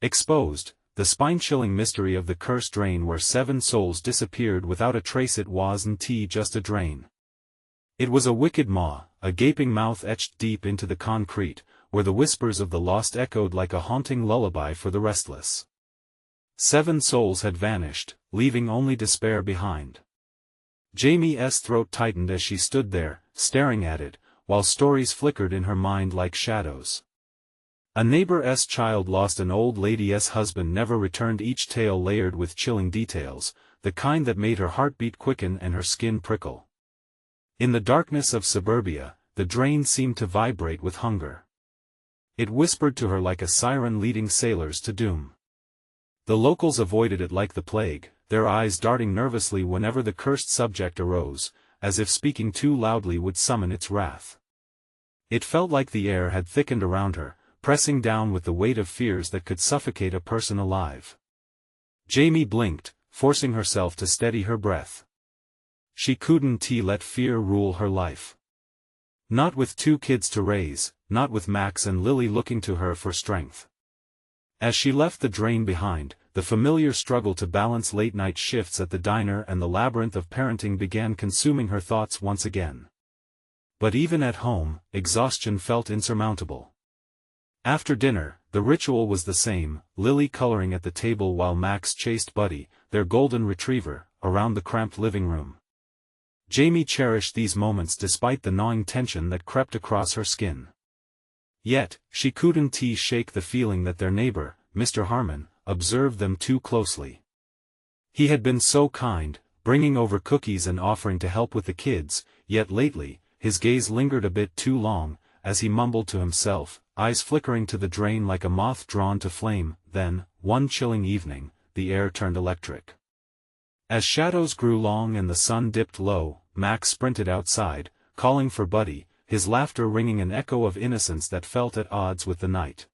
Exposed, the spine-chilling mystery of the cursed drain where 7 souls disappeared without a trace. It wasn't just a drain. It was a wicked maw, a gaping mouth etched deep into the concrete, where the whispers of the lost echoed like a haunting lullaby for the restless. 7 souls had vanished, leaving only despair behind. Jamie's throat tightened as she stood there, staring at it, while stories flickered in her mind like shadows. A neighbor's child lost, an old lady's husband never returned, each tale layered with chilling details, the kind that made her heartbeat quicken and her skin prickle. In the darkness of suburbia, the drain seemed to vibrate with hunger. It whispered to her like a siren leading sailors to doom. The locals avoided it like the plague, their eyes darting nervously whenever the cursed subject arose, as if speaking too loudly would summon its wrath. It felt like the air had thickened around her, pressing down with the weight of fears that could suffocate a person alive. Jamie blinked, forcing herself to steady her breath. She couldn't let fear rule her life. Not with 2 kids to raise, not with Max and Lily looking to her for strength. As she left the drain behind, the familiar struggle to balance late-night shifts at the diner and the labyrinth of parenting began consuming her thoughts once again. But even at home, exhaustion felt insurmountable. After dinner, the ritual was the same, Lily coloring at the table while Max chased Buddy, their golden retriever, around the cramped living room. Jamie cherished these moments despite the gnawing tension that crept across her skin. Yet, she couldn't shake the feeling that their neighbor, Mr. Harmon, observed them too closely. He had been so kind, bringing over cookies and offering to help with the kids, yet lately, his gaze lingered a bit too long, as he mumbled to himself, eyes flickering to the drain like a moth drawn to flame. Then, one chilling evening, the air turned electric. As shadows grew long and the sun dipped low, Max sprinted outside, calling for Buddy, his laughter ringing an echo of innocence that felt at odds with the night.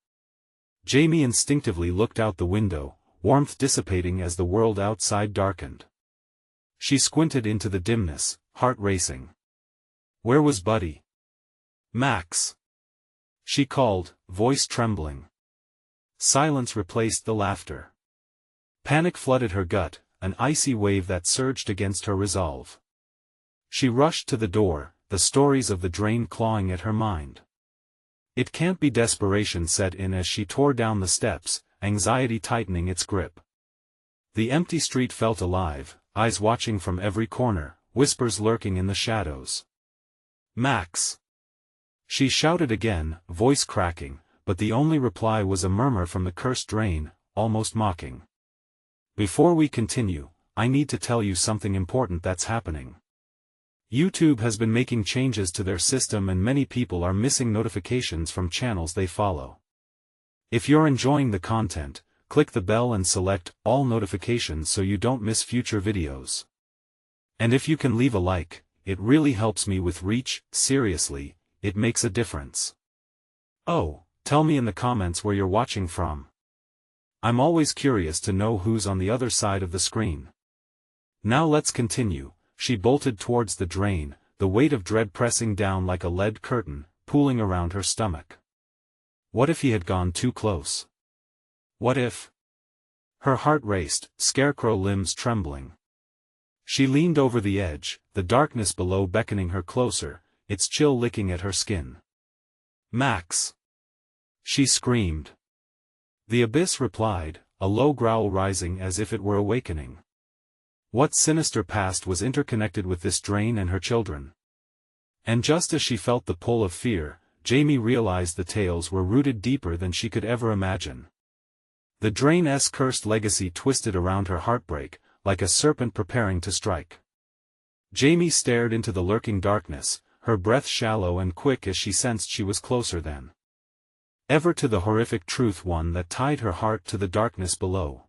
Jamie instinctively looked out the window, warmth dissipating as the world outside darkened. She squinted into the dimness, heart racing. Where was Buddy? Max! She called, voice trembling. Silence replaced the laughter. Panic flooded her gut, an icy wave that surged against her resolve. She rushed to the door, the stories of the drain clawing at her mind. It can't be. Desperation set in as she tore down the steps, anxiety tightening its grip. The empty street felt alive, eyes watching from every corner, whispers lurking in the shadows. Max! She shouted again, voice cracking, but the only reply was a murmur from the cursed drain, almost mocking. Before we continue, I need to tell you something important that's happening. YouTube has been making changes to their system and many people are missing notifications from channels they follow. If you're enjoying the content, click the bell and select all notifications so you don't miss future videos. And if you can leave a like, it really helps me with reach. Seriously, it makes a difference. Oh, tell me in the comments where you're watching from. I'm always curious to know who's on the other side of the screen. Now let's continue. She bolted towards the drain, the weight of dread pressing down like a lead curtain, pooling around her stomach. What if he had gone too close? What if? Her heart raced, scarecrow limbs trembling. She leaned over the edge, the darkness below beckoning her closer, its chill licking at her skin. Max! She screamed. The abyss replied, a low growl rising as if it were awakening. What sinister past was interconnected with this drain and her children? And just as she felt the pull of fear, Jamie realized the tales were rooted deeper than she could ever imagine. The drain's cursed legacy twisted around her heartbreak, like a serpent preparing to strike. Jamie stared into the lurking darkness, her breath shallow and quick as she sensed she was closer than ever to the horrific truth, one that tied her heart to the darkness below.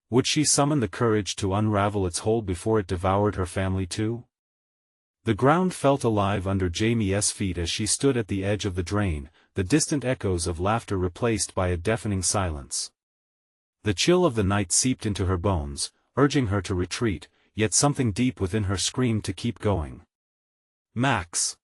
Would she summon the courage to unravel its hold before it devoured her family too? The ground felt alive under Jamie's feet as she stood at the edge of the drain, the distant echoes of laughter replaced by a deafening silence. The chill of the night seeped into her bones, urging her to retreat, yet something deep within her screamed to keep going. Max!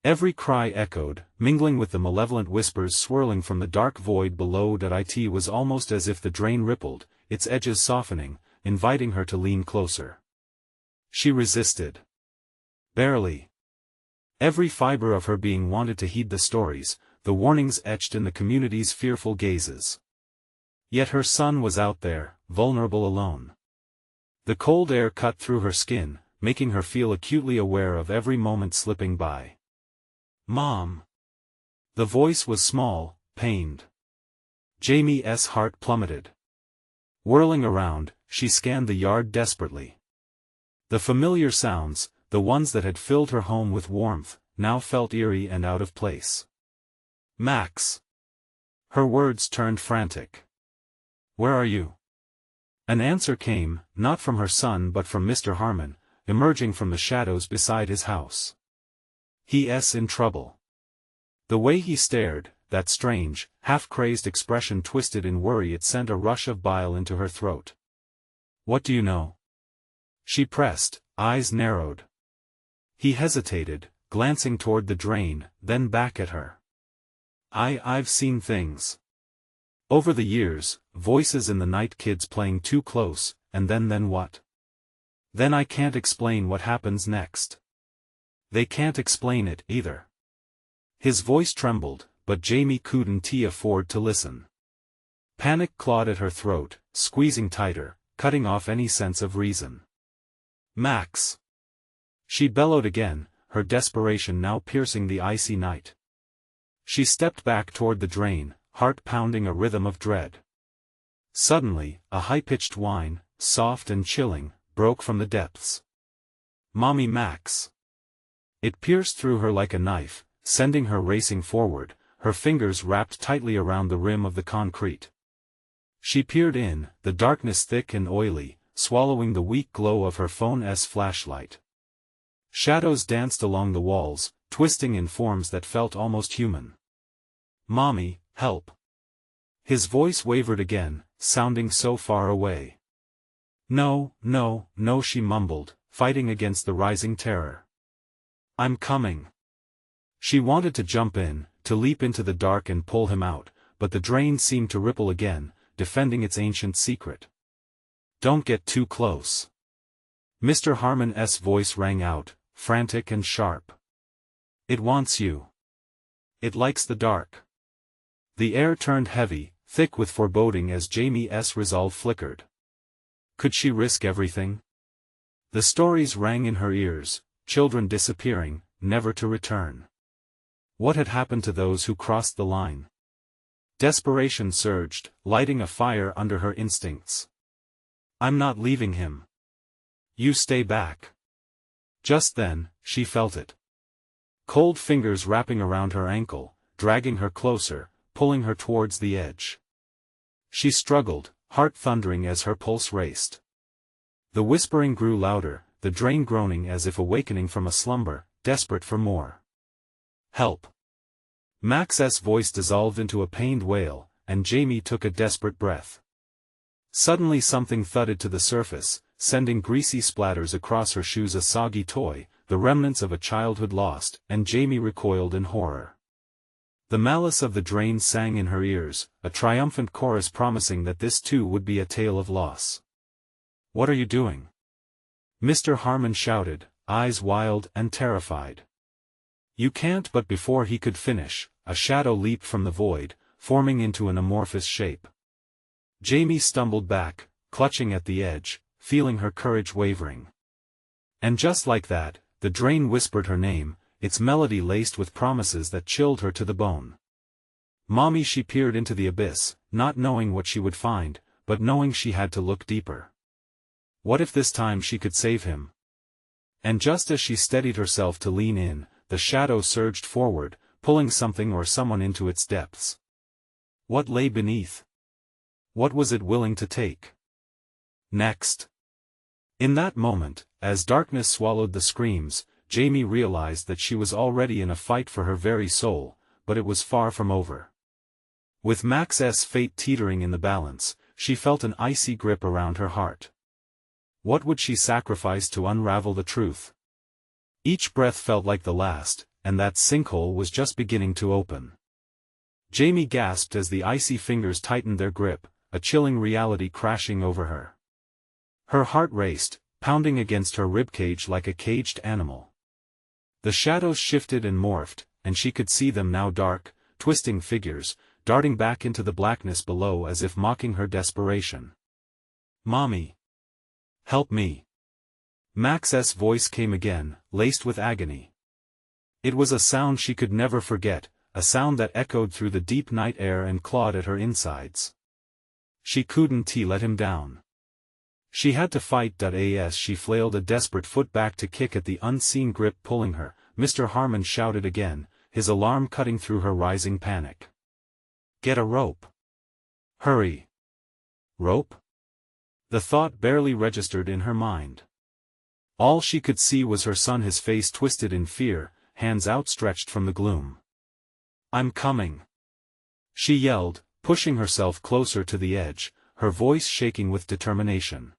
Every cry echoed, mingling with the malevolent whispers swirling from the dark void below. It was almost as if the drain rippled, its edges softening, inviting her to lean closer. She resisted. Barely. Every fiber of her being wanted to heed the stories, the warnings etched in the community's fearful gazes. Yet her son was out there, vulnerable, alone. The cold air cut through her skin, making her feel acutely aware of every moment slipping by. "Mom." The voice was small, pained. Jamie's heart plummeted. Whirling around, she scanned the yard desperately. The familiar sounds, the ones that had filled her home with warmth, now felt eerie and out of place. "Max." Her words turned frantic. "Where are you?" An answer came, not from her son but from Mr. Harmon, emerging from the shadows beside his house. "He's in trouble." The way he stared, that strange, half-crazed expression twisted in worry, it sent a rush of bile into her throat. "What do you know?" She pressed, eyes narrowed. He hesitated, glancing toward the drain, then back at her. I've seen things. Over the years, voices in the night, kids playing too close, and then what? Then I can't explain what happens next. They can't explain it, either." His voice trembled, but Jamie couldn't afford to listen. Panic clawed at her throat, squeezing tighter, cutting off any sense of reason. "Max!" She bellowed again, her desperation now piercing the icy night. She stepped back toward the drain, heart pounding a rhythm of dread. Suddenly, a high-pitched whine, soft and chilling, broke from the depths. "Mommy, Max!" It pierced through her like a knife, sending her racing forward, her fingers wrapped tightly around the rim of the concrete. She peered in, the darkness thick and oily, swallowing the weak glow of her phone's flashlight. Shadows danced along the walls, twisting in forms that felt almost human. "Mommy, help!" His voice wavered again, sounding so far away. No, she mumbled, fighting against the rising terror. "I'm coming." She wanted to jump in, to leap into the dark and pull him out, but the drain seemed to ripple again, defending its ancient secret. "Don't get too close." Mr. Harmon's voice rang out, frantic and sharp. "It wants you. It likes the dark." The air turned heavy, thick with foreboding as Jamie's resolve flickered. Could she risk everything? The stories rang in her ears, children disappearing, never to return. What had happened to those who crossed the line? Desperation surged, lighting a fire under her instincts. "I'm not leaving him. You stay back." Just then, she felt it. Cold fingers wrapping around her ankle, dragging her closer, pulling her towards the edge. She struggled, heart thundering as her pulse raced. The whispering grew louder, the drain groaning as if awakening from a slumber, desperate for more. "Help!" Max's voice dissolved into a pained wail, and Jamie took a desperate breath. Suddenly something thudded to the surface, sending greasy splatters across her shoes, a soggy toy, the remnants of a childhood lost, and Jamie recoiled in horror. The malice of the drain sang in her ears, a triumphant chorus promising that this too would be a tale of loss. "What are you doing?" Mr. Harmon shouted, eyes wild and terrified. "You can't!" But before he could finish, a shadow leaped from the void, forming into an amorphous shape. Jamie stumbled back, clutching at the edge, feeling her courage wavering. And just like that, the drain whispered her name, its melody laced with promises that chilled her to the bone. "Mommy!" She peered into the abyss, not knowing what she would find, but knowing she had to look deeper. What if this time she could save him? And just as she steadied herself to lean in, the shadow surged forward, pulling something or someone into its depths. What lay beneath? What was it willing to take? Next. In that moment, as darkness swallowed the screams, Jamie realized that she was already in a fight for her very soul, but it was far from over. With Max's fate teetering in the balance, she felt an icy grip around her heart. What would she sacrifice to unravel the truth? Each breath felt like the last, and that sinkhole was just beginning to open. Jamie gasped as the icy fingers tightened their grip, a chilling reality crashing over her. Her heart raced, pounding against her ribcage like a caged animal. The shadows shifted and morphed, and she could see them now, dark, twisting figures, darting back into the blackness below as if mocking her desperation. "Mommy! Help me!" Max's voice came again, laced with agony. It was a sound she could never forget, a sound that echoed through the deep night air and clawed at her insides. She couldn't let him down. She had to fight. As she flailed a desperate foot back to kick at the unseen grip pulling her, Mr. Harmon shouted again, his alarm cutting through her rising panic. "Get a rope! Hurry!" Rope? The thought barely registered in her mind. All she could see was her son, his face twisted in fear, hands outstretched from the gloom. "I'm coming!" she yelled, pushing herself closer to the edge, her voice shaking with determination.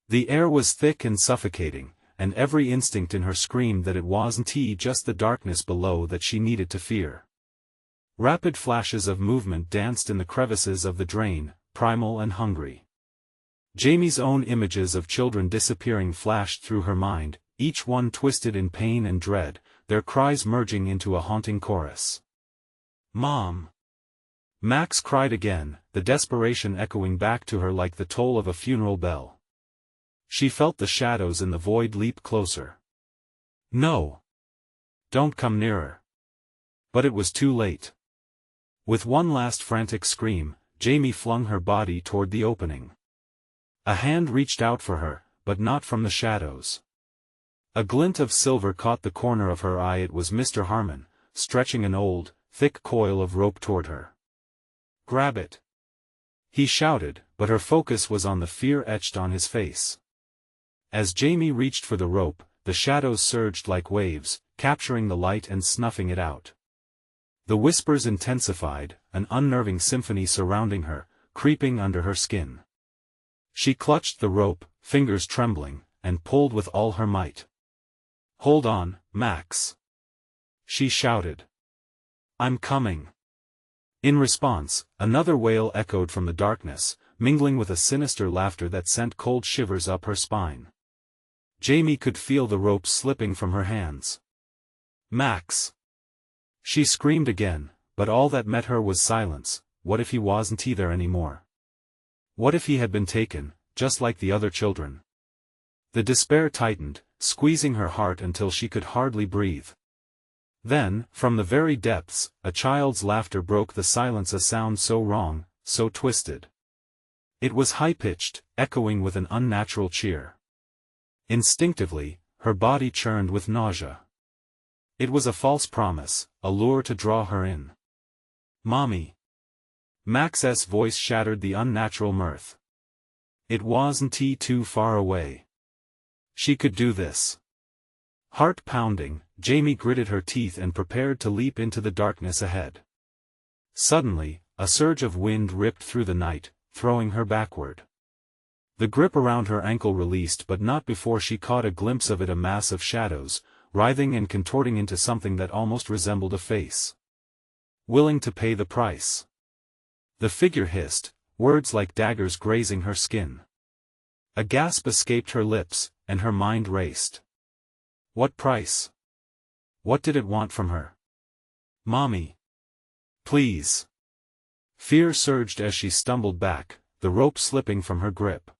The air was thick and suffocating, and every instinct in her screamed that it wasn't just the darkness below that she needed to fear. Rapid flashes of movement danced in the crevices of the drain, primal and hungry. Jamie's own images of children disappearing flashed through her mind, each one twisted in pain and dread, their cries merging into a haunting chorus. "Mom!" Max cried again, the desperation echoing back to her like the toll of a funeral bell. She felt the shadows in the void leap closer. "No! Don't come nearer!" But it was too late. With one last frantic scream, Jamie flung her body toward the opening. A hand reached out for her, but not from the shadows. A glint of silver caught the corner of her eye. It was Mr. Harmon, stretching an old, thick coil of rope toward her. "Grab it!" he shouted, but her focus was on the fear etched on his face. As Jamie reached for the rope, the shadows surged like waves, capturing the light and snuffing it out. The whispers intensified, an unnerving symphony surrounding her, creeping under her skin. She clutched the rope, fingers trembling, and pulled with all her might. "Hold on, Max!" she shouted. "I'm coming!" In response, another wail echoed from the darkness, mingling with a sinister laughter that sent cold shivers up her spine. Jamie could feel the rope slipping from her hands. "Max!" she screamed again, but all that met her was silence. What if he wasn't there anymore? What if he had been taken, just like the other children? The despair tightened, squeezing her heart until she could hardly breathe. Then, from the very depths, a child's laughter broke the silence, a sound so wrong, so twisted. It was high-pitched, echoing with an unnatural cheer. Instinctively, her body churned with nausea. It was a false promise, a lure to draw her in. "Mommy!" Max's voice shattered the unnatural mirth. It wasn't too far away. She could do this. Heart pounding, Jamie gritted her teeth and prepared to leap into the darkness ahead. Suddenly, a surge of wind ripped through the night, throwing her backward. The grip around her ankle released, but not before she caught a glimpse of it, a mass of shadows, writhing and contorting into something that almost resembled a face. "Willing to pay the price." The figure hissed, words like daggers grazing her skin. A gasp escaped her lips, and her mind raced. What price? What did it want from her? "Mommy! Please!" Fear surged as she stumbled back, the rope slipping from her grip.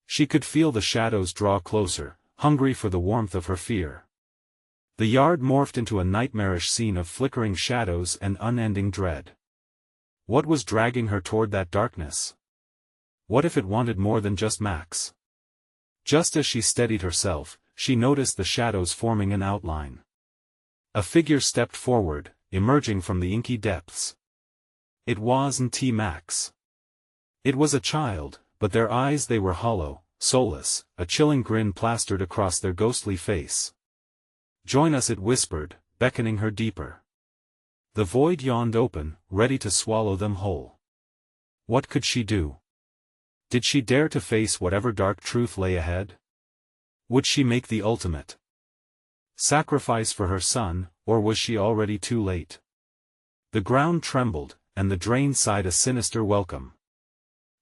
She could feel the shadows draw closer, hungry for the warmth of her fear. The yard morphed into a nightmarish scene of flickering shadows and unending dread. What was dragging her toward that darkness? What if it wanted more than just Max? Just as she steadied herself, she noticed the shadows forming an outline. A figure stepped forward, emerging from the inky depths. It wasn't Max. It was a child, but their eyes, they were hollow, soulless, a chilling grin plastered across their ghostly face. "Join us," it whispered, beckoning her deeper. The void yawned open, ready to swallow them whole. What could she do? Did she dare to face whatever dark truth lay ahead? Would she make the ultimate sacrifice for her son, or was she already too late? The ground trembled, and the drain sighed a sinister welcome.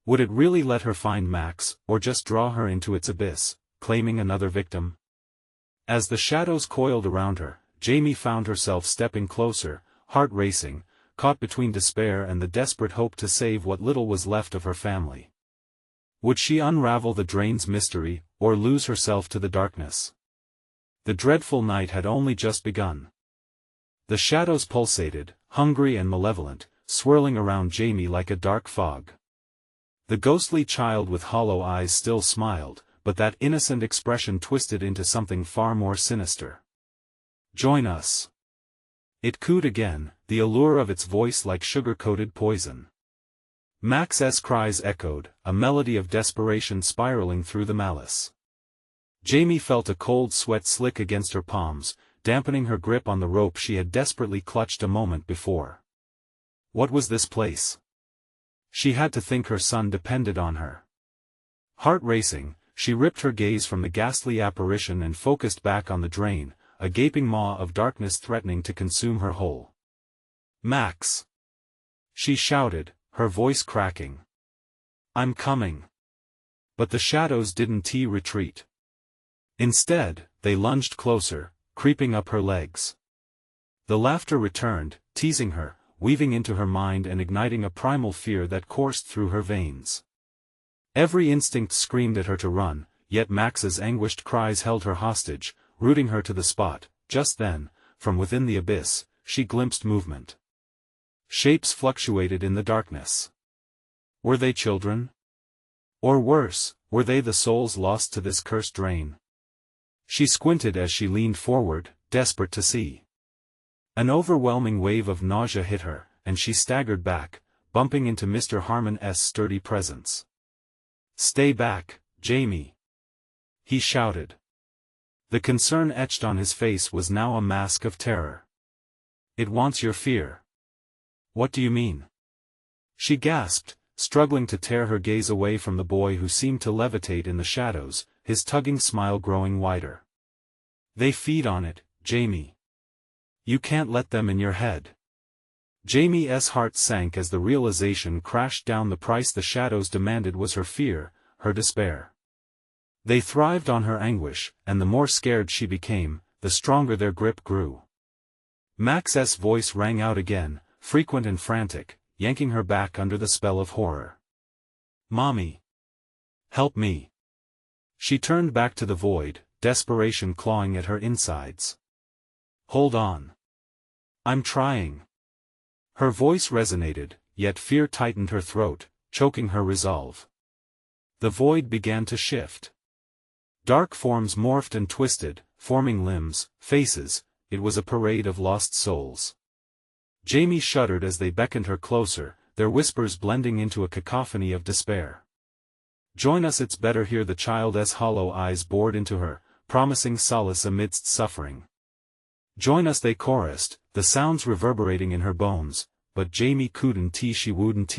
Would it really let her find Max, or just draw her into its abyss, claiming another victim? As the shadows coiled around her, Jamie found herself stepping closer, heart racing, caught between despair and the desperate hope to save what little was left of her family. Would she unravel the drain's mystery, or lose herself to the darkness? The dreadful night had only just begun. The shadows pulsated, hungry and malevolent, swirling around Jamie like a dark fog. The ghostly child with hollow eyes still smiled, but that innocent expression twisted into something far more sinister. "Join us." It cooed again, the allure of its voice like sugar-coated poison. Max's cries echoed, a melody of desperation spiraling through the malice. Jamie felt a cold sweat slick against her palms, dampening her grip on the rope she had desperately clutched a moment before. What was this place? She had to think her son depended on her. Heart racing, she ripped her gaze from the ghastly apparition and focused back on the drain, a gaping maw of darkness threatening to consume her whole. "Max!" she shouted, her voice cracking. "I'm coming." But the shadows didn't retreat. Instead, they lunged closer, creeping up her legs. The laughter returned, teasing her, weaving into her mind and igniting a primal fear that coursed through her veins. Every instinct screamed at her to run, yet Max's anguished cries held her hostage, rooting her to the spot. Just then, from within the abyss, she glimpsed movement. Shapes fluctuated in the darkness. Were they children? Or worse, were they the souls lost to this cursed drain? She squinted as she leaned forward, desperate to see. An overwhelming wave of nausea hit her, and she staggered back, bumping into Mr. Harmon's sturdy presence. "Stay back, Jamie!" he shouted. The concern etched on his face was now a mask of terror. "It wants your fear." "What do you mean?" she gasped, struggling to tear her gaze away from the boy who seemed to levitate in the shadows, his tugging smile growing wider. "They feed on it, Jamie. You can't let them in your head." Jamie's heart sank as the realization crashed down. The price the shadows demanded was her fear, her despair. They thrived on her anguish, and the more scared she became, the stronger their grip grew. Max's voice rang out again, frequent and frantic, yanking her back under the spell of horror. "Mommy! Help me!" She turned back to the void, desperation clawing at her insides. "Hold on. I'm trying." Her voice resonated, yet fear tightened her throat, choking her resolve. The void began to shift. Dark forms morphed and twisted, forming limbs, faces. It was a parade of lost souls. Jamie shuddered as they beckoned her closer, their whispers blending into a cacophony of despair. "Join us, it's better here." The child's hollow eyes bored into her, promising solace amidst suffering. "Join us," they chorused, the sounds reverberating in her bones, but Jamie couldn't. She wouldn't.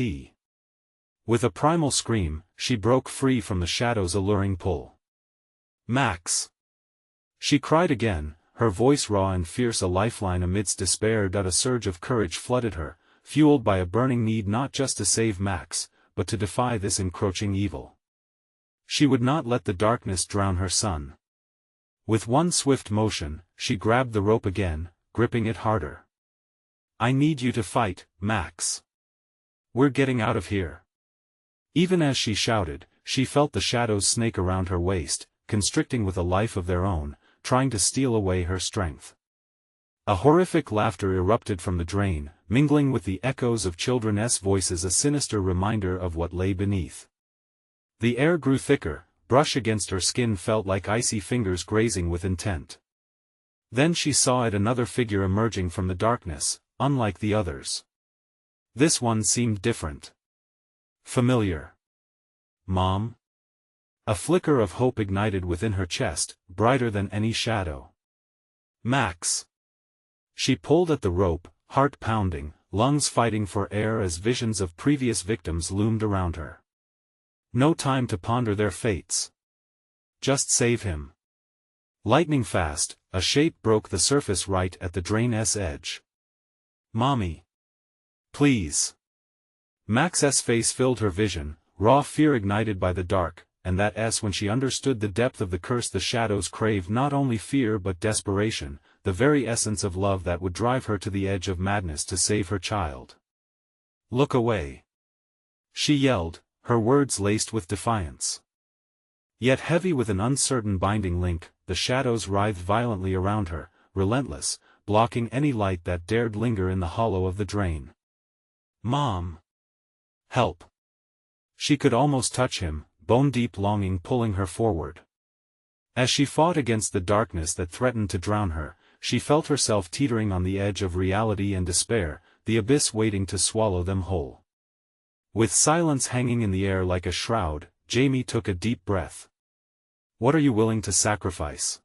With a primal scream, she broke free from the shadow's alluring pull. "Max!" she cried again, her voice raw and fierce, a lifeline amidst despair. A surge of courage flooded her, fueled by a burning need not just to save Max, but to defy this encroaching evil. She would not let the darkness drown her son. With one swift motion, she grabbed the rope again, gripping it harder. "I need you to fight, Max. We're getting out of here." Even as she shouted, she felt the shadows snake around her waist, constricting with a life of their own, trying to steal away her strength. A horrific laughter erupted from the drain, mingling with the echoes of children's voices, a sinister reminder of what lay beneath. The air grew thicker, brush against her skin felt like icy fingers grazing with intent. Then she saw it, another figure emerging from the darkness, unlike the others. This one seemed different. Familiar. "Mom?" A flicker of hope ignited within her chest, brighter than any shadow. "Max!" She pulled at the rope, heart pounding, lungs fighting for air as visions of previous victims loomed around her. No time to ponder their fates. Just save him. Lightning fast, a shape broke the surface right at the drain's edge. "Mommy. Please." Max's face filled her vision, raw fear ignited by the dark, and that when she understood the depth of the curse the shadows craved not only fear but desperation, the very essence of love that would drive her to the edge of madness to save her child. "Look away!" she yelled, her words laced with defiance. Yet heavy with an uncertain binding link, the shadows writhed violently around her, relentless, blocking any light that dared linger in the hollow of the drain. "Mom! Help!" She could almost touch him, bone-deep longing pulling her forward. As she fought against the darkness that threatened to drown her, she felt herself teetering on the edge of reality and despair, the abyss waiting to swallow them whole. With silence hanging in the air like a shroud, Jamie took a deep breath. "What are you willing to sacrifice?"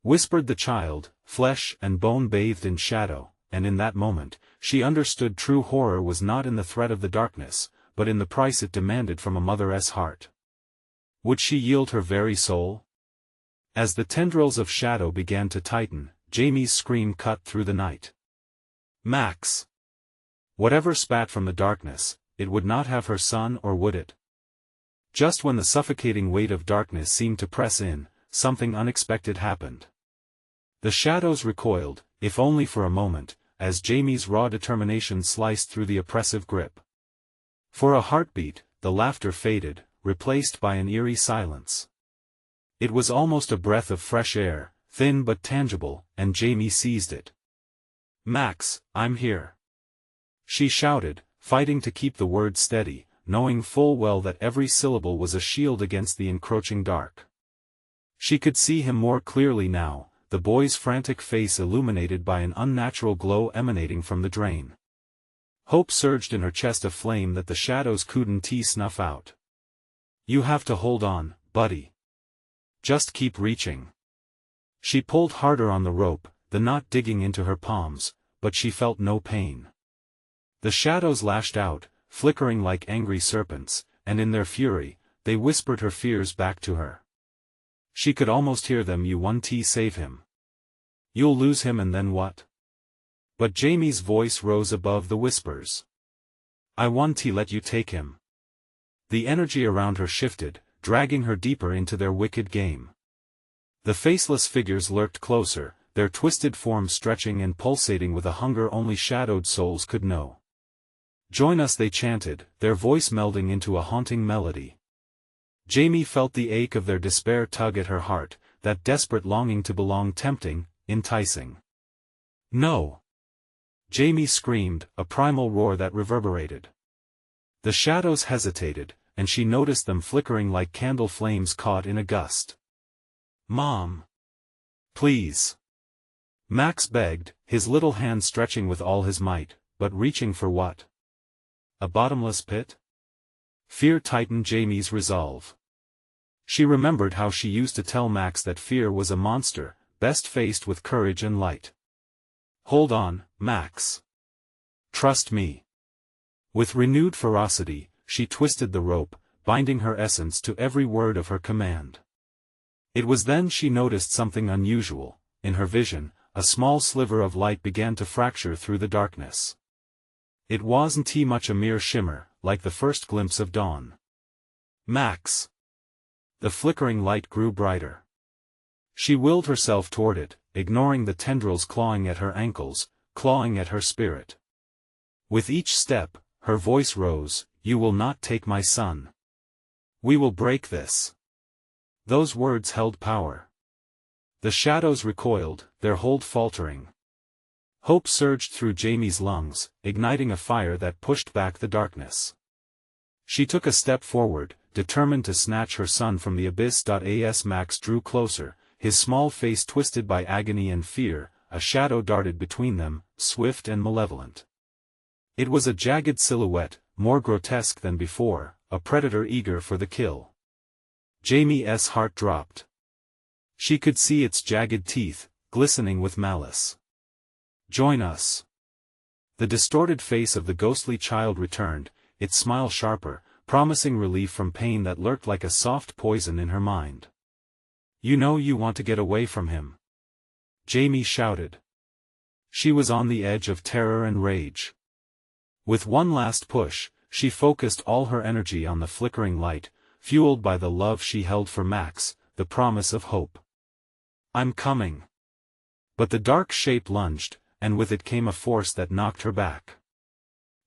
whispered the child, flesh and bone bathed in shadow, and in that moment, she understood true horror was not in the threat of the darkness, but in the price it demanded from a mother's heart. Would she yield her very soul? As the tendrils of shadow began to tighten, Jamie's scream cut through the night. "Max!" Whatever spat from the darkness, it would not have her son, or would it? Just when the suffocating weight of darkness seemed to press in, something unexpected happened. The shadows recoiled, if only for a moment, as Jamie's raw determination sliced through the oppressive grip. For a heartbeat, the laughter faded, replaced by an eerie silence. It was almost a breath of fresh air, thin but tangible, and Jamie seized it. "Max, I'm here!" she shouted, fighting to keep the words steady, knowing full well that every syllable was a shield against the encroaching dark. She could see him more clearly now, the boy's frantic face illuminated by an unnatural glow emanating from the drain. Hope surged in her chest, a flame that the shadows couldn't snuff out. "You have to hold on, buddy. Just keep reaching." She pulled harder on the rope, the knot digging into her palms, but she felt no pain. The shadows lashed out, flickering like angry serpents, and in their fury, they whispered her fears back to her. She could almost hear them. "You won't save him. You'll lose him, and then what?" But Jamie's voice rose above the whispers. "I want to let you take him." The energy around her shifted, dragging her deeper into their wicked game. The faceless figures lurked closer, their twisted forms stretching and pulsating with a hunger only shadowed souls could know. "Join us," they chanted, their voice melding into a haunting melody. Jamie felt the ache of their despair tug at her heart, that desperate longing to belong, tempting, enticing. "No!" Jamie screamed, a primal roar that reverberated. The shadows hesitated, and she noticed them flickering like candle flames caught in a gust. "Mom! Please!" Max begged, his little hand stretching with all his might, but reaching for what? A bottomless pit? Fear tightened Jamie's resolve. She remembered how she used to tell Max that fear was a monster, best faced with courage and light. "Hold on, Max. Trust me." With renewed ferocity, she twisted the rope, binding her essence to every word of her command. It was then she noticed something unusual. In her vision, a small sliver of light began to fracture through the darkness. It wasn't much, a mere shimmer, like the first glimpse of dawn. "Max!" The flickering light grew brighter. She willed herself toward it, ignoring the tendrils clawing at her ankles, clawing at her spirit. With each step, her voice rose, "You will not take my son. We will break this." Those words held power. The shadows recoiled, their hold faltering. Hope surged through Jamie's lungs, igniting a fire that pushed back the darkness. She took a step forward, determined to snatch her son from the abyss. As Max drew closer, his small face twisted by agony and fear, a shadow darted between them, swift and malevolent. It was a jagged silhouette, more grotesque than before, a predator eager for the kill. Jamie's heart dropped. She could see its jagged teeth, glistening with malice. "Join us." The distorted face of the ghostly child returned, its smile sharper, promising relief from pain that lurked like a soft poison in her mind. You know you want to get away from him," Jamie shouted. She was on the edge of terror and rage. With one last push, she focused all her energy on the flickering light, fueled by the love she held for Max, the promise of hope. "I'm coming." But the dark shape lunged, and with it came a force that knocked her back.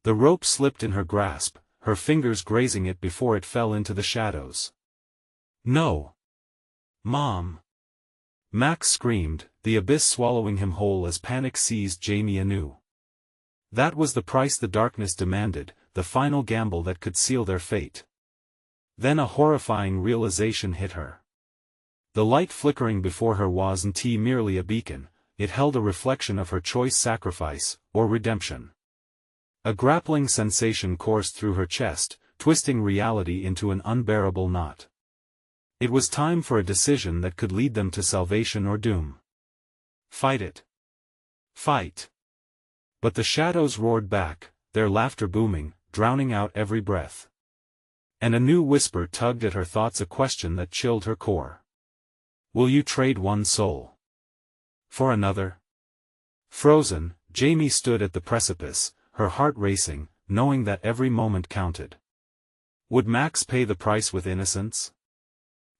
The rope slipped in her grasp, her fingers grazing it before it fell into the shadows. "No! Mom!" Max screamed, the abyss swallowing him whole as panic seized Jamie anew. That was the price the darkness demanded, the final gamble that could seal their fate. Then a horrifying realization hit her. The light flickering before her wasn't merely a beacon, it held a reflection of her choice: sacrifice, or redemption. A grappling sensation coursed through her chest, twisting reality into an unbearable knot. It was time for a decision that could lead them to salvation or doom. Fight it. Fight. But the shadows roared back, their laughter booming, drowning out every breath. And a new whisper tugged at her thoughts, a question that chilled her core. Will you trade one soul for another? Frozen, Jamie stood at the precipice, her heart racing, knowing that every moment counted. Would Max pay the price with innocence?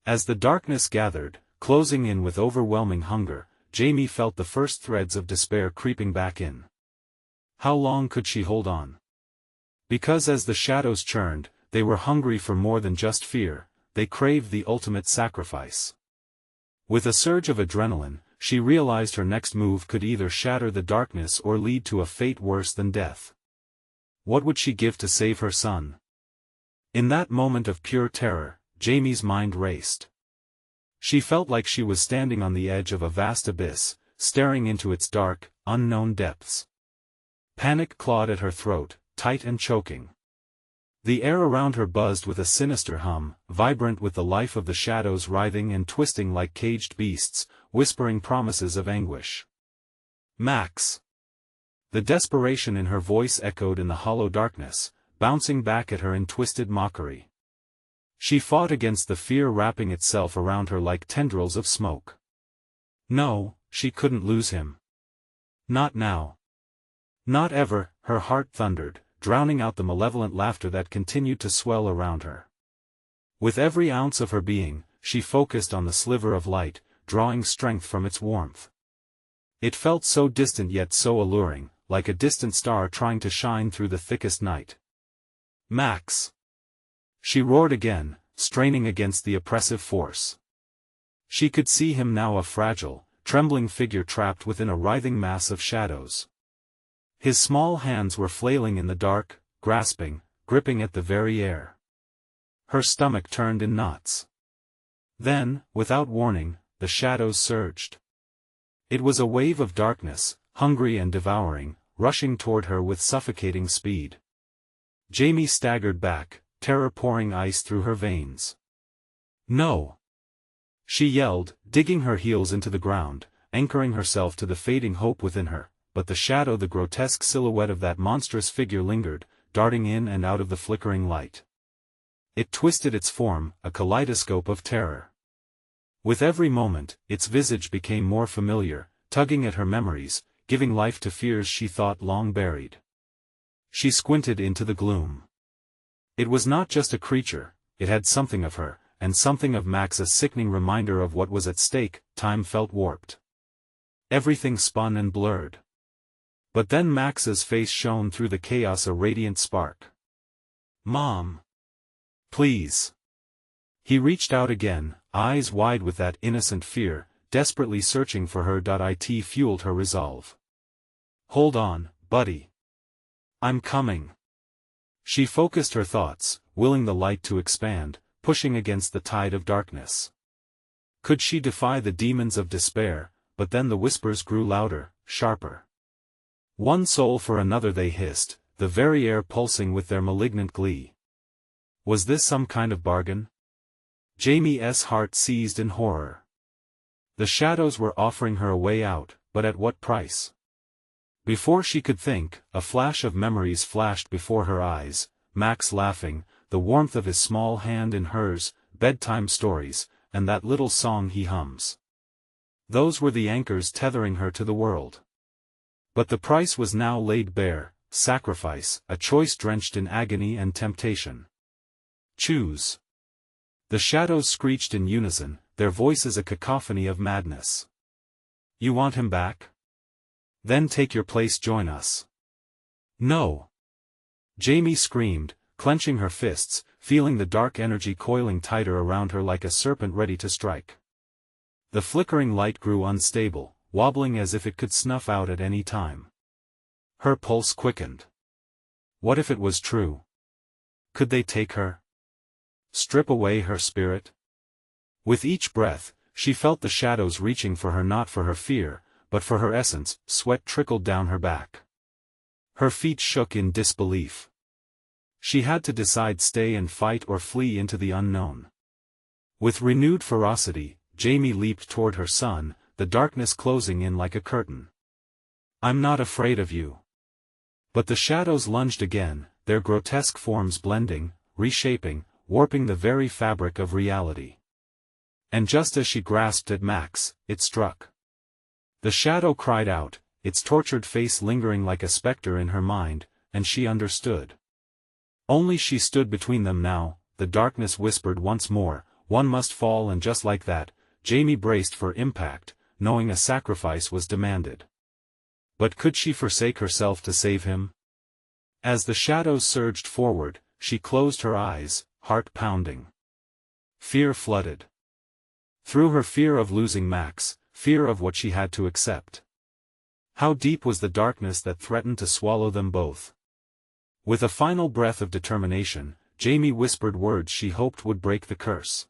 As the darkness gathered, closing in with overwhelming hunger, Jamie felt the first threads of despair creeping back in. How long could she hold on? Because as the shadows churned, they were hungry for more than just fear, they craved the ultimate sacrifice. With a surge of adrenaline, she realized her next move could either shatter the darkness or lead to a fate worse than death. What would she give to save her son? In that moment of pure terror, Jamie's mind raced. She felt like she was standing on the edge of a vast abyss, staring into its dark, unknown depths. Panic clawed at her throat, tight and choking. The air around her buzzed with a sinister hum, vibrant with the life of the shadows writhing and twisting like caged beasts, whispering promises of anguish. Max! The desperation in her voice echoed in the hollow darkness, bouncing back at her in twisted mockery. She fought against the fear wrapping itself around her like tendrils of smoke. No, she couldn't lose him. Not now. Not ever, her heart thundered, drowning out the malevolent laughter that continued to swell around her. With every ounce of her being, she focused on the sliver of light, drawing strength from its warmth. It felt so distant yet so alluring, like a distant star trying to shine through the thickest night. Max! She roared again, straining against the oppressive force. She could see him now, a fragile, trembling figure trapped within a writhing mass of shadows. His small hands were flailing in the dark, grasping, gripping at the very air. Her stomach turned in knots. Then, without warning, the shadows surged. It was a wave of darkness, hungry and devouring, rushing toward her with suffocating speed. Jamie staggered back, terror pouring ice through her veins. No! She yelled, digging her heels into the ground, anchoring herself to the fading hope within her, but the shadow, the grotesque silhouette of that monstrous figure lingered, darting in and out of the flickering light. It twisted its form, a kaleidoscope of terror. With every moment, its visage became more familiar, tugging at her memories, giving life to fears she thought long buried. She squinted into the gloom. It was not just a creature, it had something of her, and something of Max, a sickening reminder of what was at stake. Time felt warped. Everything spun and blurred. But then Max's face shone through the chaos, a radiant spark. Mom! Please! He reached out again, eyes wide with that innocent fear, desperately searching for her. It fueled her resolve. Hold on, buddy. I'm coming. She focused her thoughts, willing the light to expand, pushing against the tide of darkness. Could she defy the demons of despair? But then the whispers grew louder, sharper. One soul for another, they hissed, the very air pulsing with their malignant glee. Was this some kind of bargain? Jamie's heart seized in horror. The shadows were offering her a way out, but at what price? Before she could think, a flash of memories flashed before her eyes, Max laughing, the warmth of his small hand in hers, bedtime stories, and that little song he hums. Those were the anchors tethering her to the world. But the price was now laid bare, sacrifice, a choice drenched in agony and temptation. Choose. The shadows screeched in unison, their voices a cacophony of madness. You want him back? Then take your place, join us. No. Jamie screamed, clenching her fists, feeling the dark energy coiling tighter around her like a serpent ready to strike. The flickering light grew unstable, wobbling as if it could snuff out at any time. Her pulse quickened. What if it was true? Could they take her? Strip away her spirit? With each breath, she felt the shadows reaching for her, not for her fear, but for her essence. Sweat trickled down her back. Her feet shook in disbelief. She had to decide: stay and fight or flee into the unknown. With renewed ferocity, Jamie leaped toward her son, the darkness closing in like a curtain. I'm not afraid of you. But the shadows lunged again, their grotesque forms blending, reshaping, warping the very fabric of reality. And just as she grasped at Max, it struck. The shadow cried out, its tortured face lingering like a specter in her mind, and she understood. Only she stood between them now. The darkness whispered once more, one must fall, and just like that, Jamie braced for impact, knowing a sacrifice was demanded. But could she forsake herself to save him? As the shadows surged forward, she closed her eyes, heart pounding. Fear flooded. Through her, fear of losing Max, fear of what she had to accept. How deep was the darkness that threatened to swallow them both? With a final breath of determination, Jamie whispered words she hoped would break the curse.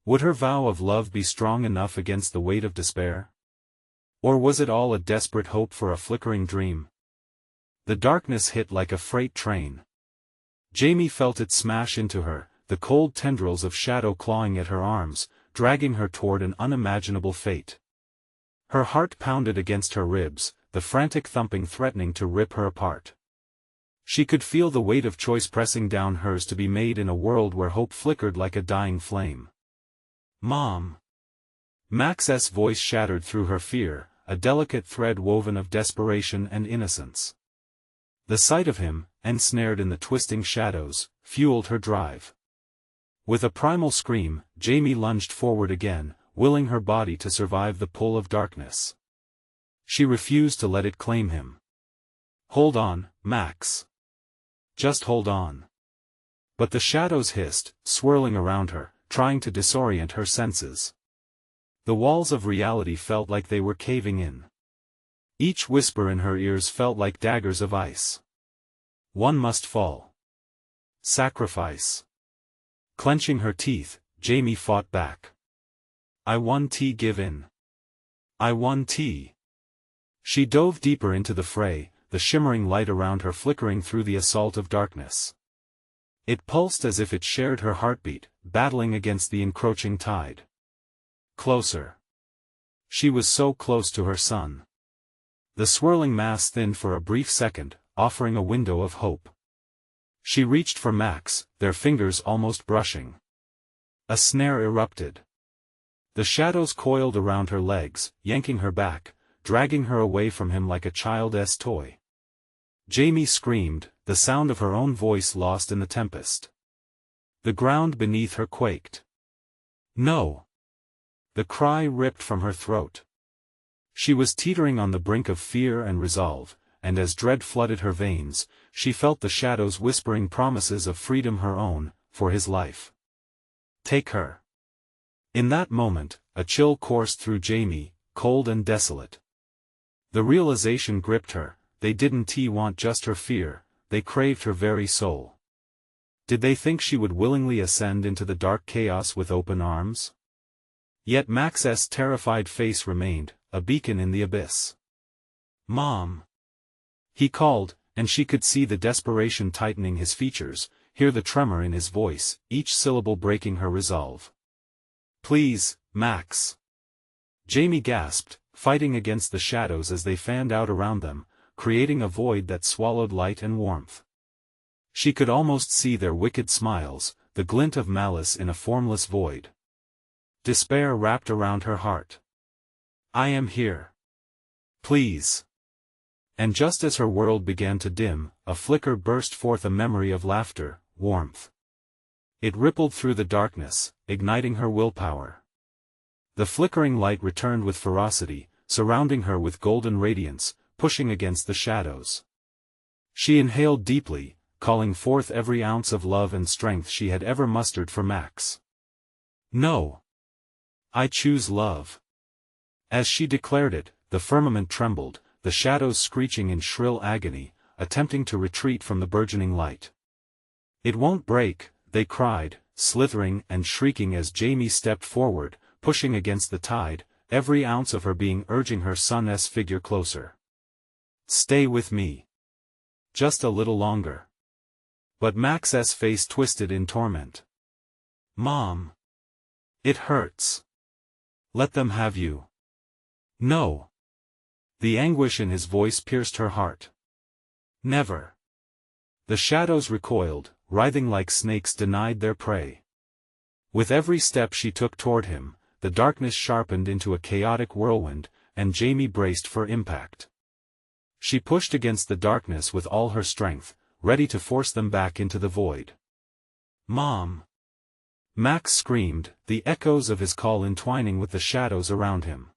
Would her vow of love be strong enough against the weight of despair? Or was it all a desperate hope for a flickering dream? The darkness hit like a freight train. Jamie felt it smash into her, the cold tendrils of shadow clawing at her arms, dragging her toward an unimaginable fate. Her heart pounded against her ribs, the frantic thumping threatening to rip her apart. She could feel the weight of choice pressing down hers, to be made in a world where hope flickered like a dying flame. Mom! Max's voice shattered through her fear, a delicate thread woven of desperation and innocence. The sight of him, ensnared in the twisting shadows, fueled her drive. With a primal scream, Jamie lunged forward again, willing her body to survive the pull of darkness. She refused to let it claim him. Hold on, Max. Just hold on. But the shadows hissed, swirling around her, trying to disorient her senses. The walls of reality felt like they were caving in. Each whisper in her ears felt like daggers of ice. One must fall. Sacrifice. Clenching her teeth, Jamie fought back. I won't give in. I won't. She dove deeper into the fray, the shimmering light around her flickering through the assault of darkness. It pulsed as if it shared her heartbeat, battling against the encroaching tide. Closer. She was so close to her son. The swirling mass thinned for a brief second, offering a window of hope. She reached for Max, their fingers almost brushing. A snare erupted. The shadows coiled around her legs, yanking her back, dragging her away from him like a child's toy. Jamie screamed, the sound of her own voice lost in the tempest. The ground beneath her quaked. No! The cry ripped from her throat. She was teetering on the brink of fear and resolve, and as dread flooded her veins, she felt the shadows whispering promises of freedom, her own, for his life. Take her. In that moment, a chill coursed through Jamie, cold and desolate. The realization gripped her: they didn't want just her fear, they craved her very soul. Did they think she would willingly ascend into the dark chaos with open arms? Yet Max's terrified face remained, a beacon in the abyss. Mom! He called, and she could see the desperation tightening his features, hear the tremor in his voice, each syllable breaking her resolve. Please, Max! Jamie gasped, fighting against the shadows as they fanned out around them, creating a void that swallowed light and warmth. She could almost see their wicked smiles, the glint of malice in a formless void. Despair wrapped around her heart. I am here. Please. And just as her world began to dim, a flicker burst forth, a memory of laughter, warmth. It rippled through the darkness, igniting her willpower. The flickering light returned with ferocity, surrounding her with golden radiance, pushing against the shadows. She inhaled deeply, calling forth every ounce of love and strength she had ever mustered for Max. No. I choose love. As she declared it, the firmament trembled, the shadows screeching in shrill agony, attempting to retreat from the burgeoning light. It won't break, they cried, slithering and shrieking as Jamie stepped forward, pushing against the tide, every ounce of her being urging her son's figure closer. Stay with me. Just a little longer. But Max's face twisted in torment. Mom. It hurts. Let them have you. No. The anguish in his voice pierced her heart. Never. The shadows recoiled, writhing like snakes denied their prey. With every step she took toward him, the darkness sharpened into a chaotic whirlwind, and Jamie braced for impact. She pushed against the darkness with all her strength, ready to force them back into the void. Mom! Max screamed, the echoes of his call entwining with the shadows around him.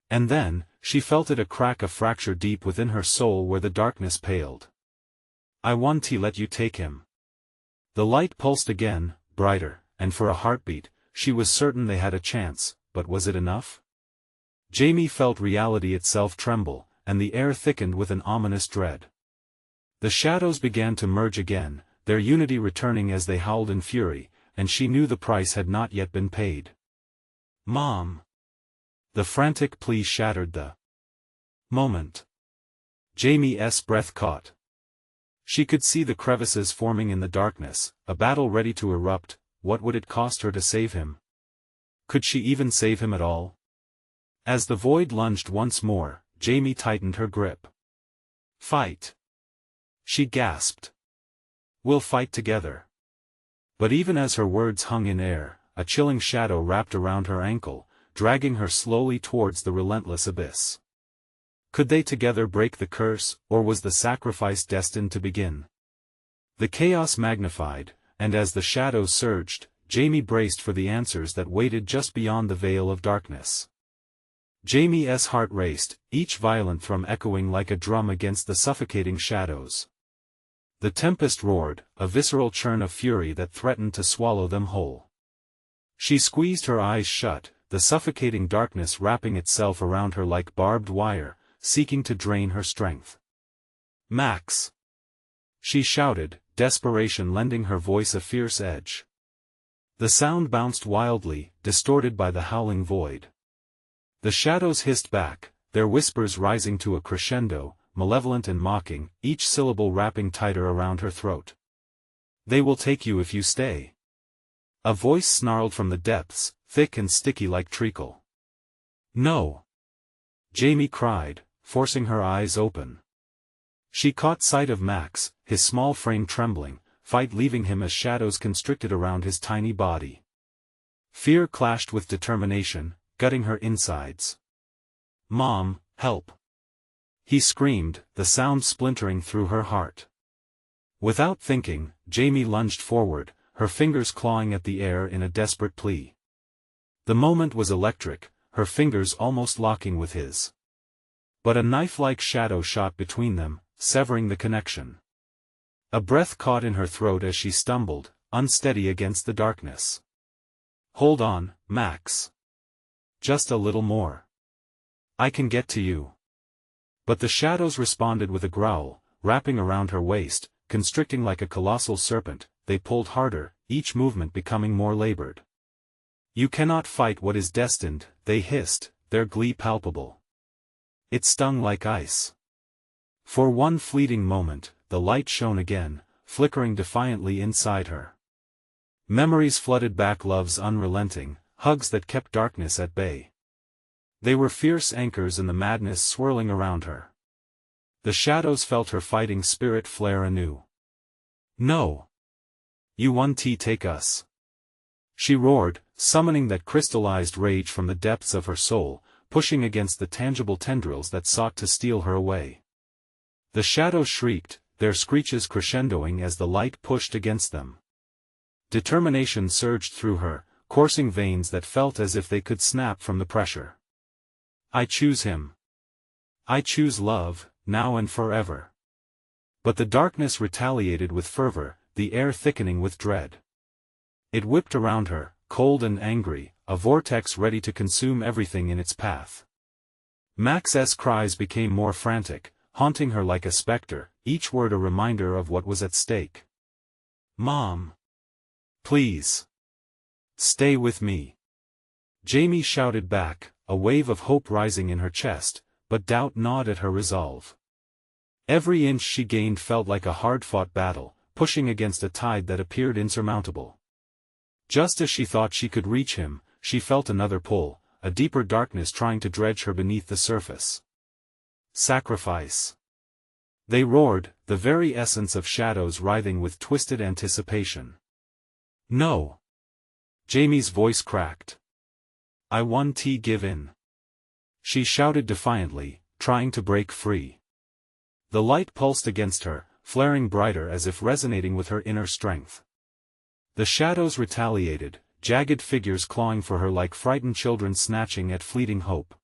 And then, she felt it, a crack, a fracture deep within her soul where the darkness paled. I want to let you take him. The light pulsed again, brighter, and for a heartbeat, she was certain they had a chance, but was it enough? Jamie felt reality itself tremble, and the air thickened with an ominous dread. The shadows began to merge again, their unity returning as they howled in fury, and she knew the price had not yet been paid. Mom! The frantic plea shattered the moment. Jamie's breath caught. She could see the crevices forming in the darkness, a battle ready to erupt. What would it cost her to save him? Could she even save him at all? As the void lunged once more, Jamie tightened her grip. Fight! She gasped. We'll fight together. But even as her words hung in air, a chilling shadow wrapped around her ankle, dragging her slowly towards the relentless abyss. Could they together break the curse, or was the sacrifice destined to begin? The chaos magnified, and as the shadows surged, Jamie braced for the answers that waited just beyond the veil of darkness. Jamie's heart raced, each violent thrum echoing like a drum against the suffocating shadows. The tempest roared, a visceral churn of fury that threatened to swallow them whole. She squeezed her eyes shut, the suffocating darkness wrapping itself around her like barbed wire, seeking to drain her strength. Max! She shouted, desperation lending her voice a fierce edge. The sound bounced wildly, distorted by the howling void. The shadows hissed back, their whispers rising to a crescendo, malevolent and mocking, each syllable wrapping tighter around her throat. They will take you if you stay. A voice snarled from the depths, thick and sticky like treacle. No! Jamie cried, forcing her eyes open. She caught sight of Max, his small frame trembling, fight leaving him as shadows constricted around his tiny body. Fear clashed with determination, gutting her insides. Mom, help! He screamed, the sound splintering through her heart. Without thinking, Jamie lunged forward, her fingers clawing at the air in a desperate plea. The moment was electric, her fingers almost locking with his. But a knife-like shadow shot between them, severing the connection. A breath caught in her throat as she stumbled, unsteady against the darkness. Hold on, Max. Just a little more. I can get to you. But the shadows responded with a growl, wrapping around her waist, constricting like a colossal serpent. They pulled harder, each movement becoming more labored. You cannot fight what is destined, they hissed, their glee palpable. It stung like ice. For one fleeting moment, the light shone again, flickering defiantly inside her. Memories flooded back, love's unrelenting, hugs that kept darkness at bay. They were fierce anchors in the madness swirling around her. The shadows felt her fighting spirit flare anew. No! You want to take us. She roared, summoning that crystallized rage from the depths of her soul, pushing against the tangible tendrils that sought to steal her away. The shadows shrieked, their screeches crescendoing as the light pushed against them. Determination surged through her, coursing veins that felt as if they could snap from the pressure. I choose him. I choose love, now and forever. But the darkness retaliated with fervor, the air thickening with dread. It whipped around her, cold and angry, a vortex ready to consume everything in its path. Max's cries became more frantic, haunting her like a specter, each word a reminder of what was at stake. Mom! Please! Stay with me! Jamie shouted back, a wave of hope rising in her chest, but doubt gnawed at her resolve. Every inch she gained felt like a hard-fought battle, pushing against a tide that appeared insurmountable. Just as she thought she could reach him, she felt another pull, a deeper darkness trying to dredge her beneath the surface. Sacrifice! They roared, the very essence of shadows writhing with twisted anticipation. No! Jamie's voice cracked. I won't give in. She shouted defiantly, trying to break free. The light pulsed against her, flaring brighter as if resonating with her inner strength. The shadows retaliated, jagged figures clawing for her like frightened children snatching at fleeting hope.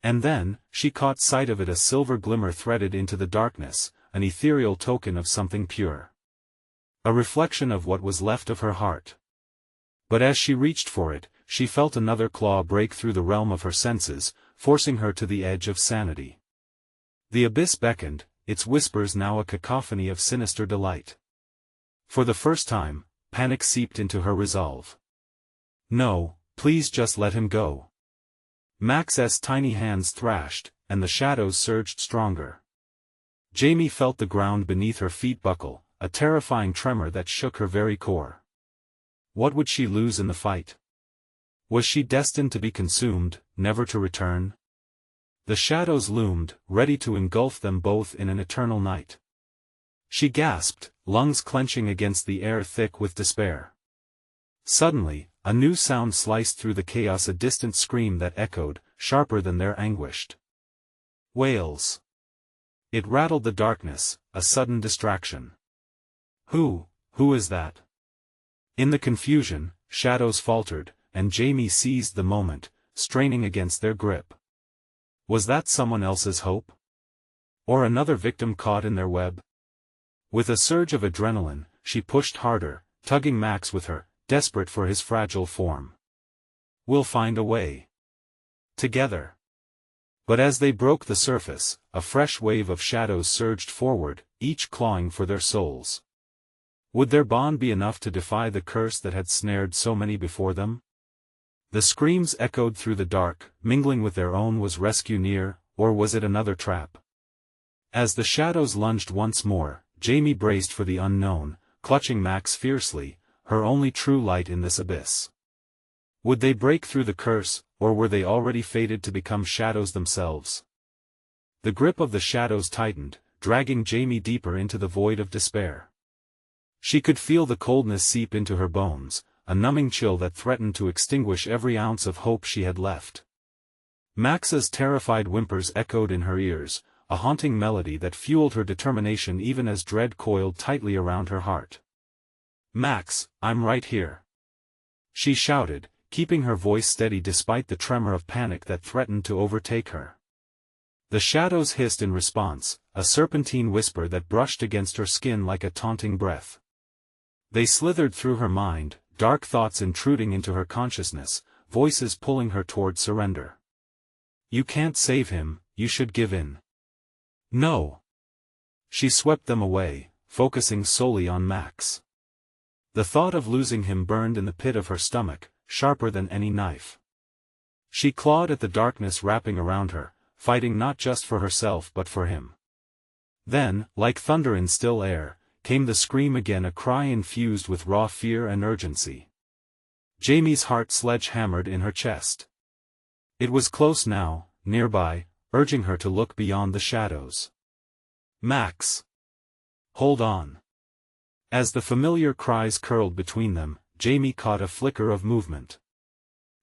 And then, she caught sight of it, a silver glimmer threaded into the darkness, an ethereal token of something pure. A reflection of what was left of her heart. But as she reached for it, she felt another claw break through the realm of her senses, forcing her to the edge of sanity. The abyss beckoned, its whispers now a cacophony of sinister delight. For the first time, panic seeped into her resolve. No, please just let him go. Max's tiny hands thrashed, and the shadows surged stronger. Jamie felt the ground beneath her feet buckle, a terrifying tremor that shook her very core. What would she lose in the fight? Was she destined to be consumed, never to return? The shadows loomed, ready to engulf them both in an eternal night. She gasped, lungs clenching against the air thick with despair. Suddenly, a new sound sliced through the chaos, a distant scream that echoed, sharper than their anguished wails. It rattled the darkness, a sudden distraction. Who is that? In the confusion, shadows faltered, and Jamie seized the moment, straining against their grip. Was that someone else's hope? Or another victim caught in their web? With a surge of adrenaline, she pushed harder, tugging Max with her, desperate for his fragile form. We'll find a way. Together. But as they broke the surface, a fresh wave of shadows surged forward, each clawing for their souls. Would their bond be enough to defy the curse that had snared so many before them? The screams echoed through the dark, mingling with their own. Was rescue near, or was it another trap? As the shadows lunged once more, Jamie braced for the unknown, clutching Max fiercely, her only true light in this abyss. Would they break through the curse, or were they already fated to become shadows themselves? The grip of the shadows tightened, dragging Jamie deeper into the void of despair. She could feel the coldness seep into her bones, a numbing chill that threatened to extinguish every ounce of hope she had left. Max's terrified whimpers echoed in her ears, a haunting melody that fueled her determination even as dread coiled tightly around her heart. Max, I'm right here. She shouted, keeping her voice steady despite the tremor of panic that threatened to overtake her. The shadows hissed in response, a serpentine whisper that brushed against her skin like a taunting breath. They slithered through her mind, dark thoughts intruding into her consciousness, voices pulling her toward surrender. You can't save him, you should give in. No. She swept them away, focusing solely on Max. The thought of losing him burned in the pit of her stomach, sharper than any knife. She clawed at the darkness wrapping around her, fighting not just for herself but for him. Then, like thunder in still air, came the scream again, a cry infused with raw fear and urgency. Jamie's heart sledge-hammered in her chest. It was close now, nearby, urging her to look beyond the shadows. Max! Hold on! As the familiar cries curled between them, Jamie caught a flicker of movement.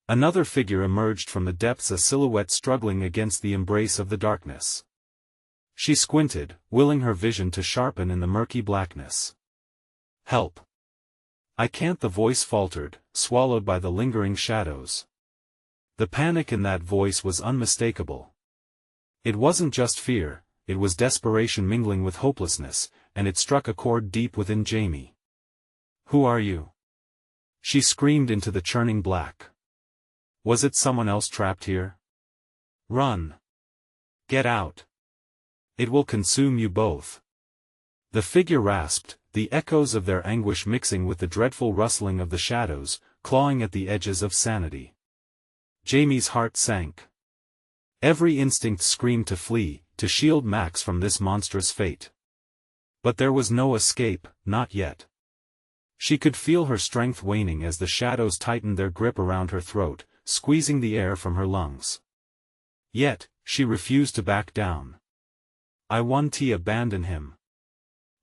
Another figure emerged from the depths, a silhouette struggling against the embrace of the darkness. She squinted, willing her vision to sharpen in the murky blackness. "Help! I can't," the voice faltered, swallowed by the lingering shadows. The panic in that voice was unmistakable. It wasn't just fear, it was desperation mingling with hopelessness, and it struck a chord deep within Jamie. "Who are you?" she screamed into the churning black. Was it someone else trapped here? "Run! Get out! It will consume you both." The figure rasped, the echoes of their anguish mixing with the dreadful rustling of the shadows, clawing at the edges of sanity. Jamie's heart sank. Every instinct screamed to flee, to shield Max from this monstrous fate. But there was no escape, not yet. She could feel her strength waning as the shadows tightened their grip around her throat, squeezing the air from her lungs. Yet, she refused to back down. "I want to abandon him."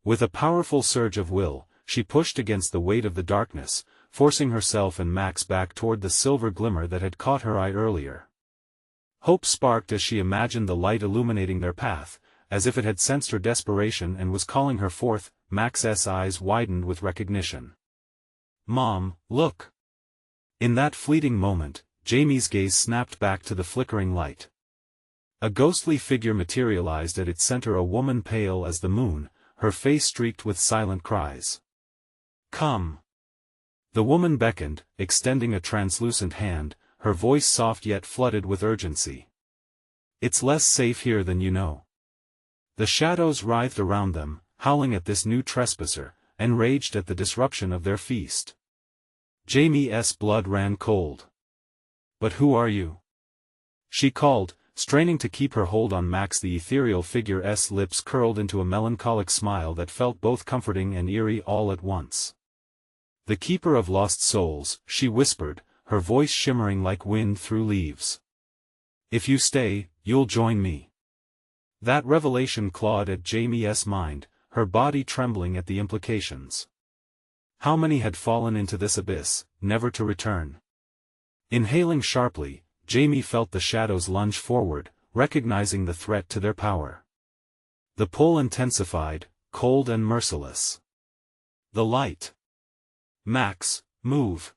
With a powerful surge of will, she pushed against the weight of the darkness, forcing herself and Max back toward the silver glimmer that had caught her eye earlier. Hope sparked as she imagined the light illuminating their path, as if it had sensed her desperation and was calling her forth. Max's eyes widened with recognition. "Mom, look!" In that fleeting moment, Jamie's gaze snapped back to the flickering light. A ghostly figure materialized at its center, a woman pale as the moon, her face streaked with silent cries. "Come!" The woman beckoned, extending a translucent hand, her voice soft yet flooded with urgency. "It's less safe here than you know." The shadows writhed around them, howling at this new trespasser, enraged at the disruption of their feast. Jamie's blood ran cold. "But who are you?" she called, straining to keep her hold on Max. The ethereal figure's lips curled into a melancholic smile that felt both comforting and eerie all at once. "The keeper of lost souls," she whispered, her voice shimmering like wind through leaves. "If you stay, you'll join me." That revelation clawed at Jamie's mind, her body trembling at the implications. How many had fallen into this abyss, never to return? Inhaling sharply, Jamie felt the shadows lunge forward, recognizing the threat to their power. The pull intensified, cold and merciless. "The light! Max, move!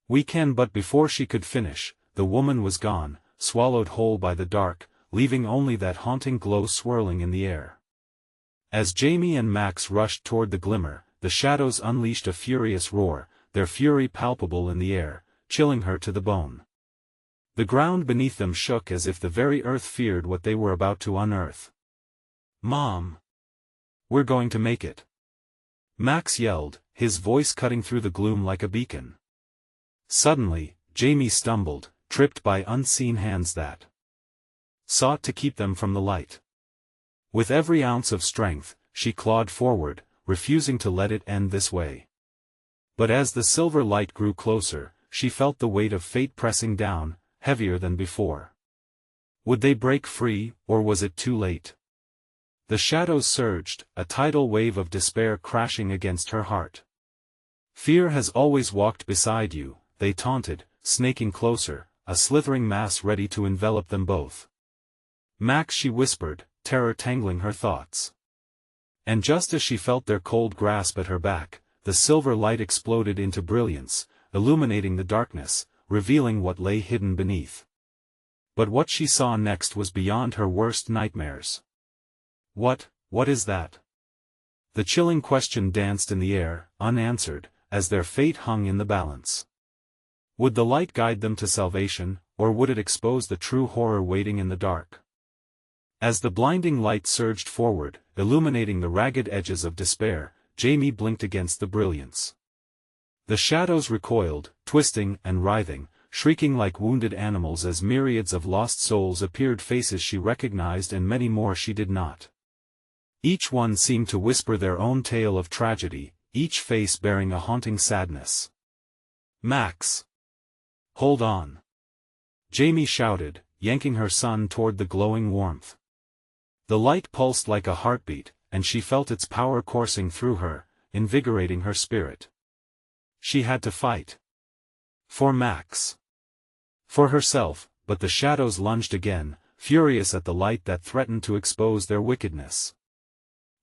We can!" But before she could finish, the woman was gone, swallowed whole by the dark, leaving only that haunting glow swirling in the air. As Jamie and Max rushed toward the glimmer, the shadows unleashed a furious roar, their fury palpable in the air, chilling her to the bone. The ground beneath them shook as if the very earth feared what they were about to unearth. "Mom! We're going to make it!" Max yelled, his voice cutting through the gloom like a beacon. Suddenly, Jamie stumbled, tripped by unseen hands that sought to keep them from the light. With every ounce of strength, she clawed forward, refusing to let it end this way. But as the silver light grew closer, she felt the weight of fate pressing down, heavier than before. Would they break free, or was it too late? The shadows surged, a tidal wave of despair crashing against her heart. "Fear has always walked beside you," they taunted, snaking closer, a slithering mass ready to envelop them both. "Max," she whispered, terror tangling her thoughts. And just as she felt their cold grasp at her back, the silver light exploded into brilliance, illuminating the darkness, revealing what lay hidden beneath. But what she saw next was beyond her worst nightmares. What is that?" The chilling question danced in the air, unanswered, as their fate hung in the balance. Would the light guide them to salvation, or would it expose the true horror waiting in the dark? As the blinding light surged forward, illuminating the ragged edges of despair, Jamie blinked against the brilliance. The shadows recoiled, twisting and writhing, shrieking like wounded animals as myriads of lost souls appeared, faces she recognized and many more she did not. Each one seemed to whisper their own tale of tragedy, each face bearing a haunting sadness. "Max! Hold on!" Jamie shouted, yanking her son toward the glowing warmth. The light pulsed like a heartbeat, and she felt its power coursing through her, invigorating her spirit. She had to fight. For Max. For herself, but the shadows lunged again, furious at the light that threatened to expose their wickedness.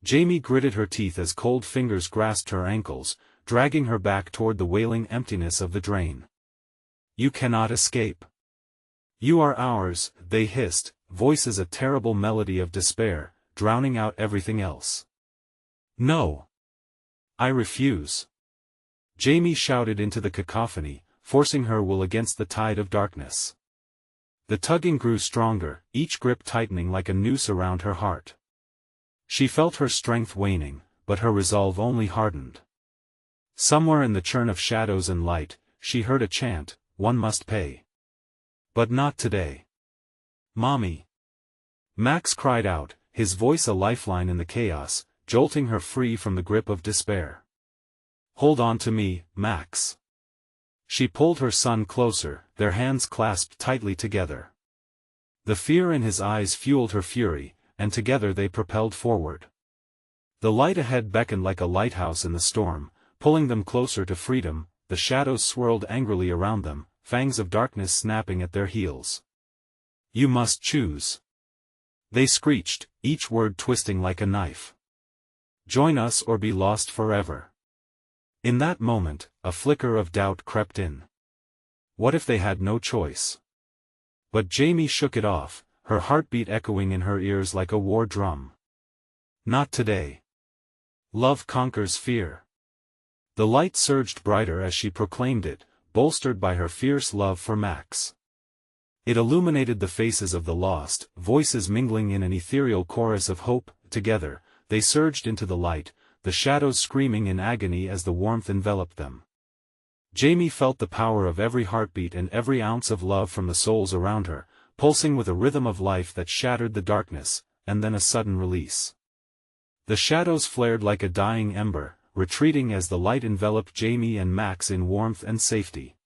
Jamie gritted her teeth as cold fingers grasped her ankles, dragging her back toward the wailing emptiness of the drain. You cannot escape. You are ours, they hissed, voices a terrible melody of despair, drowning out everything else. No. I refuse. Jamie shouted into the cacophony, forcing her will against the tide of darkness. The tugging grew stronger, each grip tightening like a noose around her heart. She felt her strength waning, but her resolve only hardened. Somewhere in the churn of shadows and light, she heard a chant, one must pay. But not today. Mommy. Max cried out, his voice a lifeline in the chaos, jolting her free from the grip of despair. Hold on to me, Max. She pulled her son closer, their hands clasped tightly together. The fear in his eyes fueled her fury, and together they propelled forward. The light ahead beckoned like a lighthouse in the storm, pulling them closer to freedom. The shadows swirled angrily around them, fangs of darkness snapping at their heels. You must choose. They screeched, each word twisting like a knife. Join us or be lost forever. In that moment, a flicker of doubt crept in. What if they had no choice? But Jamie shook it off, her heartbeat echoing in her ears like a war drum. Not today. Love conquers fear. The light surged brighter as she proclaimed it, bolstered by her fierce love for Max. It illuminated the faces of the lost, voices mingling in an ethereal chorus of hope. Together, they surged into the light, the shadows screaming in agony as the warmth enveloped them. Jamie felt the power of every heartbeat and every ounce of love from the souls around her, pulsing with a rhythm of life that shattered the darkness, and then a sudden release. The shadows flared like a dying ember, retreating as the light enveloped Jamie and Max in warmth and safety.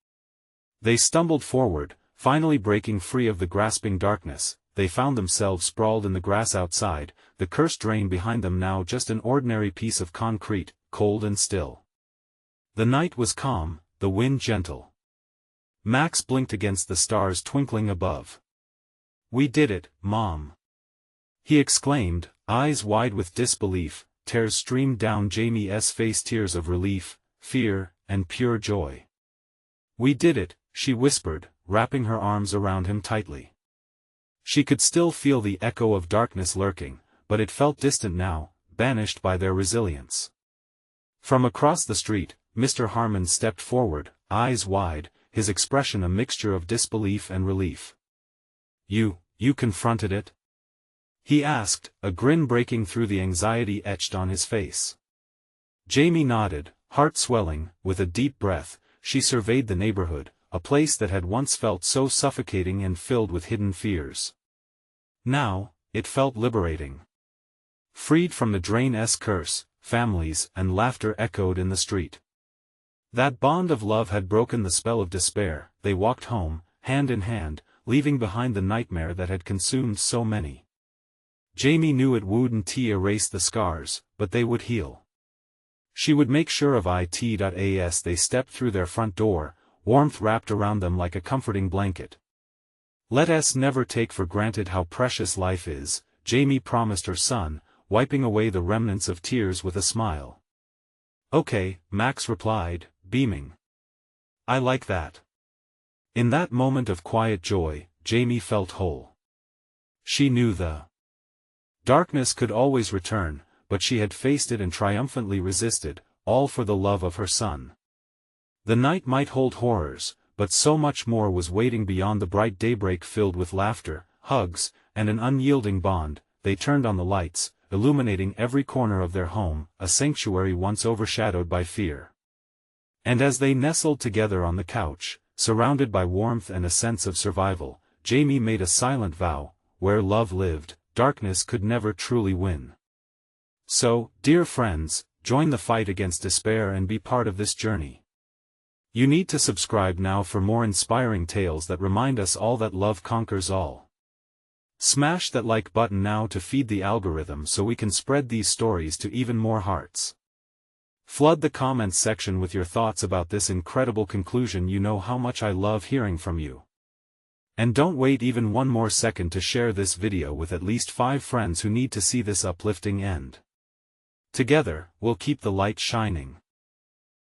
They stumbled forward, finally breaking free of the grasping darkness. They found themselves sprawled in the grass outside, the cursed drain behind them now just an ordinary piece of concrete, cold and still. The night was calm, the wind gentle. Max blinked against the stars twinkling above. We did it, Mom. He exclaimed, eyes wide with disbelief. Tears streamed down Jamie's face, tears of relief, fear, and pure joy. We did it, she whispered, wrapping her arms around him tightly. She could still feel the echo of darkness lurking, but it felt distant now, banished by their resilience. From across the street, Mr. Harmon stepped forward, eyes wide, his expression a mixture of disbelief and relief. You confronted it? He asked, a grin breaking through the anxiety etched on his face. Jamie nodded, heart swelling. With a deep breath, she surveyed the neighborhood, a place that had once felt so suffocating and filled with hidden fears. Now, it felt liberating. Freed from the drain's curse, families and laughter echoed in the street. That bond of love had broken the spell of despair. They walked home, hand in hand, leaving behind the nightmare that had consumed so many. Jamie knew it wouldn't erase the scars, but they would heal. She would make sure of it. As they stepped through their front door, warmth wrapped around them like a comforting blanket. Let us never take for granted how precious life is, Jamie promised her son, wiping away the remnants of tears with a smile. Okay, Max replied, beaming. I like that. In that moment of quiet joy, Jamie felt whole. She knew the darkness could always return, but she had faced it and triumphantly resisted, all for the love of her son. The night might hold horrors, but so much more was waiting beyond the bright daybreak filled with laughter, hugs, and an unyielding bond. They turned on the lights, illuminating every corner of their home, a sanctuary once overshadowed by fear. And as they nestled together on the couch, surrounded by warmth and a sense of survival, Jamie made a silent vow, where love lived, darkness could never truly win. So, dear friends, join the fight against despair and be part of this journey. You need to subscribe now for more inspiring tales that remind us all that love conquers all. Smash that like button now to feed the algorithm so we can spread these stories to even more hearts. Flood the comments section with your thoughts about this incredible conclusion. You know how much I love hearing from you. And don't wait even one more second to share this video with at least 5 friends who need to see this uplifting end. Together, we'll keep the light shining.